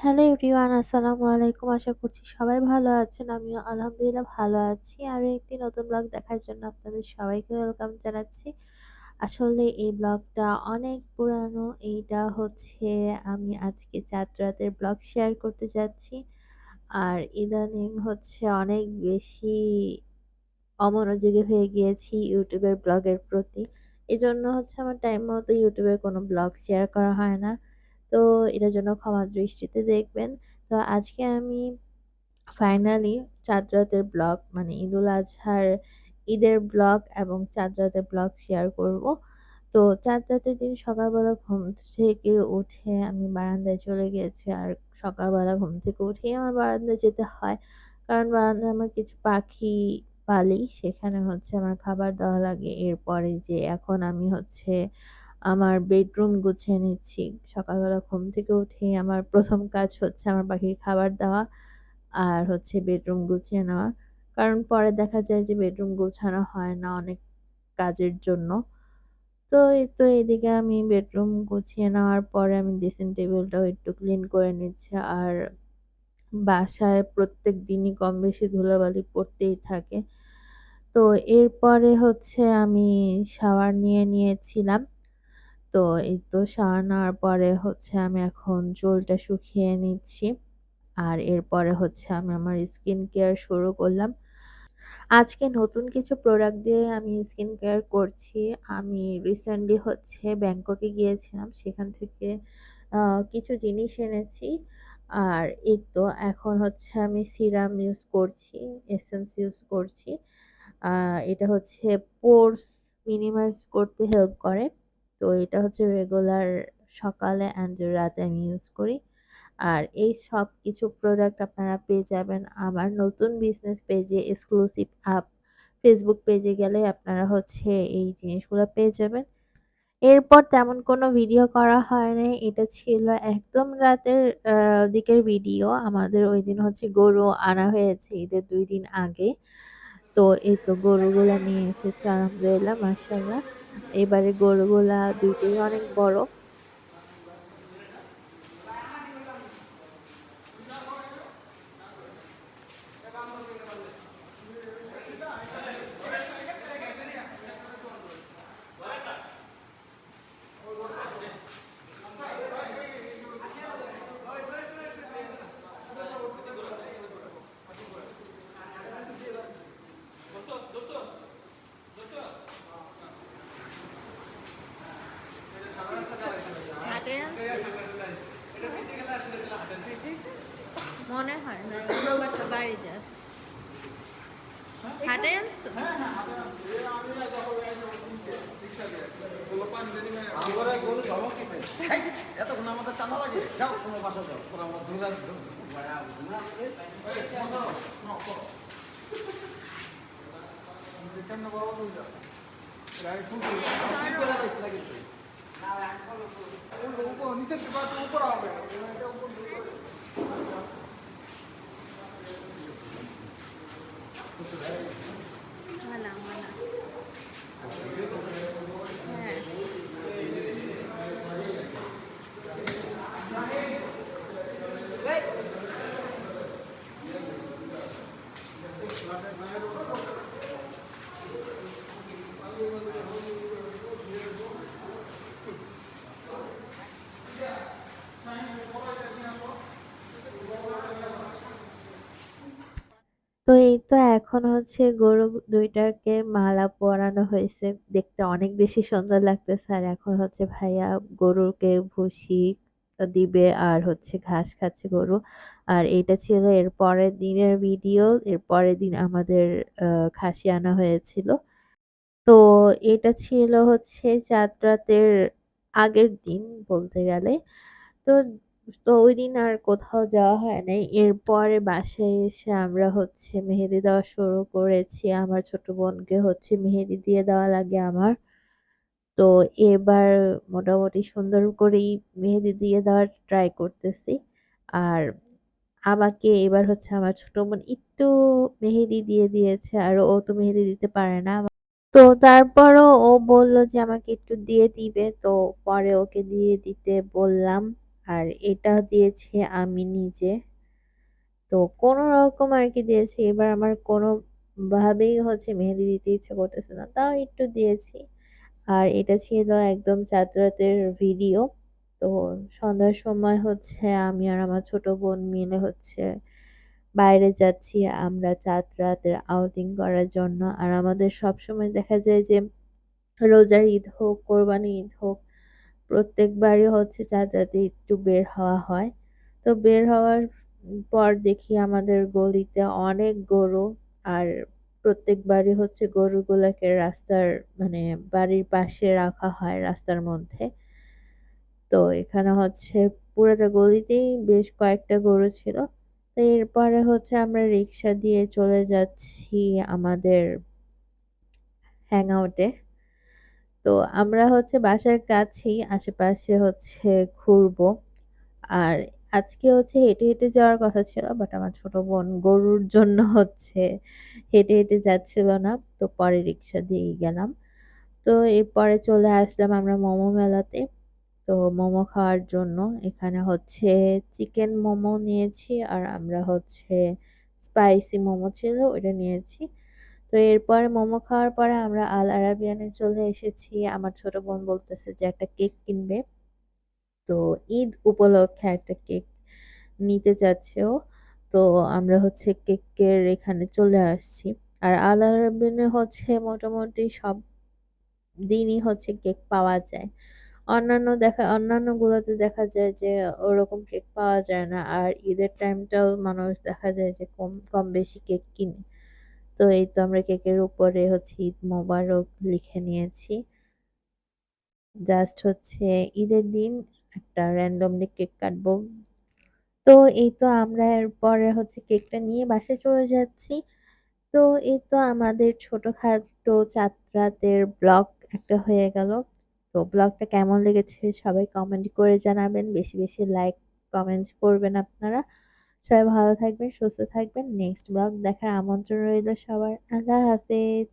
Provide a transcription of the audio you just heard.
Hello everyone, আসসালামু আলাইকুম। আশা করছি সবাই ভালো আছেন। আমিও আলহামদুলিল্লাহ ভালো আছি। আরো একটি নতুন ব্লগ দেখার জন্য আপনাদের সবাইকে ওয়েলকাম জানাচ্ছি। আসলে এই ব্লগটা অনেক পুরানো। এইটা হচ্ছে আমি আজকে চাঁদ রাতের ব্লগ শেয়ার করতে যাচ্ছি। আর ইদানিং হচ্ছে অনেক বেশি অমনোযোগী হয়ে গিয়েছি ইউটিউবের ব্লগের প্রতি। এজন্য হচ্ছে আমার টাইম মতো ইউটিউবে কোনো ব্লগ শেয়ার করা হয় না। তো এটার জন্য ক্ষমা দৃষ্টিতে দেখবেন। তো আজকে আমি ফাইনালি চাঁদ রাতের ব্লগ মানে ঈদুল আজহার ঈদের ব্লগ এবং চাঁদ রাতের ব্লগ শেয়ার করব। তো চাঁদ রাতের দিন সকালবেলা ঘুম থেকে উঠে আমি বারান্দায় চলে গিয়েছি। আর সকালবেলা ঘুম থেকে উঠেই আমার বারান্দায় যেতে হয়। কারণ বারান্দায় আমার কিছু পাখি পালি। সেখানে হচ্ছে আমার খাবার দেওয়া লাগে। এরপরে যে এখন আমি হচ্ছে আমার বেডরুম গুছিয়ে নিচ্ছি। সকালবেলা ঘুম থেকে উঠেই আমার ১ম কাজ হচ্ছে আমার পাখির খাবার দেওয়া। আর হচ্ছে বেডরুম গুছিয়ে নেওয়া। কারণ পরে দেখা যায় যে বেডরুম গোছানো হয় না অনেক কাজের জন্য। তো এই তো এদিকে আমি বেডরুম গুছিয়ে নেওয়ার পরে আমি ড্রেসিং টেবিলটাও একটু ক্লিন করে নিচ্ছি। আর বাসায় প্রত্যেক দিনই কম বেশি ধুলাবালি পড়তেই থাকে। তো এরপরে হচ্ছে আমি শাওয়ার নিয়ে নিয়েছিলাম। তো এই তো শাওয়ার নেওয়ার পরে হচ্ছে আমি এখন চুলটা শুকিয়ে নিচ্ছি। আর এরপরে হচ্ছে আমি আমার স্কিন কেয়ার শুরু করলাম। আজকে নতুন কিছু প্রোডাক্ট দিয়ে আমি স্কিন কেয়ার করছি। আমি রিসেন্টলি হচ্ছে ব্যাংককে গিয়েছিলাম। সেখান থেকে আ কিছু জিনিস এনেছি। আর এই তো এখন হচ্ছে আমি সিরাম ইউজ করছি, এসেন্স ইউজ করছি। আ এটা হচ্ছে পোরস মিনিমাইজ করতে হেল্প করে। তো এটা হচ্ছে রেগুলার সকালে অ্যান্ড রাতে আমি ইউজ করি। আর এই সবকিছু প্রোডাক্ট আপনারা পেয়ে যাবেন আমার নতুন বিজনেস পেজে এক্সক্লুসিভ অ্যাপ ফেসবুক পেজে গেলে আপনারা হচ্ছে এই জিনিসগুলো পেয়ে যাবেন। এরপর তেমন কোনো ভিডিও করা হয় নাই। এটা ছিল একদম রাতের দিকের ভিডিও। আমাদের ঐদিন হচ্ছে গরু আনা হয়েছে ঈদের ২ দিন আগে। তো এই তো গরুগুলা নিয়ে এসেছে আলহামদুলিল্লাহ মাশাআল্লাহ। এবারে গরুগুলা ২ টাই অনেক বড়। হাটে আনছি? মনে হয় না, অন্য একটা গাড়িতে আসছে। হাটে আনছো? আমরা গরু ধমক দিছে এতক্ষণ আমাদের টানা লাগে যাও তোমার বাসা যাও তোরা আমার ধরে নিচে উপর হবে মালা মালা। হ্যাঁ। তো এই তো এখন হচ্ছে গরু ২ টাকে মালা পরানো হয়েছে। দেখতে অনেক বেশি সুন্দর লাগতেছে। আর এখন হচ্ছে ভাইয়া গরুকে ভুসি দিবে আর হচ্ছে ঘাস খাচ্ছে গরু। আর এইটা ছিল এর পরের দিনের ভিডিও। এর পরের দিন আমাদের আ খাসি আনা হয়েছিল। তো এটা ছিল হচ্ছে চাঁদ রাতের আগের দিন বলতে গেলে। তো তো ঐদিন আর কোথাও যাওয়া হয় নাই। এরপরে বাসায় এসে আমরা হচ্ছে মেহেদি দেওয়া শুরু করেছি। আমার ছোট বোনকে হচ্ছে মেহেদি দিয়ে দেওয়া লাগে আমার। তো এবার মোটামুটি সুন্দর করেই মেহেদি দিয়ে দেওয়ার ট্রাই করতেছি। আর আমাকে এবার হচ্ছে আমার ছোট বোন একটু মেহেদি দিয়ে দিয়েছে। আর ও তো মেহেদি দিতে পারে না। তো তারপরও ও বলল যে আমাকে একটু দিয়ে দিবে। তো পরে ওকে দিয়ে দিতে বললাম। আর এটা দিয়েছি আমি নিজে। তো কোনরকম আরকি দিয়েছি। এবার আমার কোনোভাবেই হচ্ছে মেহেদি দিতে ইচ্ছে করতেছে না। তাও একটু দিয়েছি। আর এটা ছিল একদম চাঁদ রাতের ভিডিও। তো সন্ধ্যার সময় হচ্ছে আমি আর আমার ছোট বোন মিলে হচ্ছে বাইরে যাচ্ছি আমরা চাঁদ রাতের আউটিং করার জন্য। আর আমাদের সবসময় দেখা যায় যে রোজার ঈদ হোক, কোরবানির ঈদ হোক, প্রত্যেকবারই হচ্ছে চাঁদ রাতে একটু বের হওয়া হয়। তো বের হওয়ার পর দেখি আমাদের গলিতে অনেক গরু। আর প্রত্যেকবারই হচ্ছে গরুগুলাকে রাস্তার মানে বাড়ির পাশে রাখা হয় রাস্তার মধ্যে। তো এখানে হচ্ছে পুরোটা গলিতেই বেশ কয়েকটা গরু ছিল। তো এরপরে হচ্ছে আমরা রিক্সা দিয়ে চলে যাচ্ছি আমাদের হ্যাং আউটে। তো আমরা হচ্ছে বাসার কাছেই আশেপাশে হচ্ছে ঘুরবো। আর আজকে হচ্ছে হেঁটে, হেঁটে যাওয়ার কথা ছিল। বাট আমার ছোট বোন গরুর জন্য হচ্ছে হেঁটে, হেঁটে যাচ্ছিল না। তো পরে রিক্সা দিয়েই গেলাম। তো এরপরে চলে আসলাম আমরা মোমো মেলাতে। তো মোমো খাওয়ার জন্য এখানে হচ্ছে চিকেন মোমো নিয়েছি আর আমরা হচ্ছে স্পাইসি মোমো ছিল ওইটা নিয়েছি। তো এরপরে মোমো খাওয়ার পরে আমরা আল আরাবিয়ানে চলে এসেছি। আমার ছোট বোন বলতেছে যে একটা কেক কিনবে। তো ঈদ উপলক্ষে একটা কেক নিতে চাচ্ছে ও। তো আমরা হচ্ছে কেকের এখানে চলে আসছি। আর আল আরাবিয়ানে হচ্ছে মোটামুটি সব দিনই হচ্ছে কেক পাওয়া যায়। অন্যান্য গুলাতে দেখা যায় যে ওরকম কেক পাওয়া যায় না। আর ঈদের টাইমটাও মানুষ দেখা যায় যে কম বেশি কেক কিনে। তো এই তো আমরা কেকের উপরে হচ্ছে ঈদ মোবারক লিখে নিয়েছি। জাস্ট হচ্ছে ঈদের দিন একটা randomly কেক কাটবো। তো এই তো আমরা এরপরে হচ্ছে কেকটা নিয়ে বাসায় চলে যাচ্ছি। তো এই তো আমাদের ছোটখাটো চাঁদ-রাতের ব্লগ একটা হয়ে গেল। তো ব্লগটা কেমন লেগেছে সবাই কমেন্ট করে জানাবেন। বেশি, বেশি লাইক, কমেন্ট করবেন আপনারা। সবাই ভালো থাকবেন, সুস্থ থাকবেন। নেক্সট ব্লগ দেখার আমন্ত্রণ রইল সবার। আল্লাহ হাফেজ।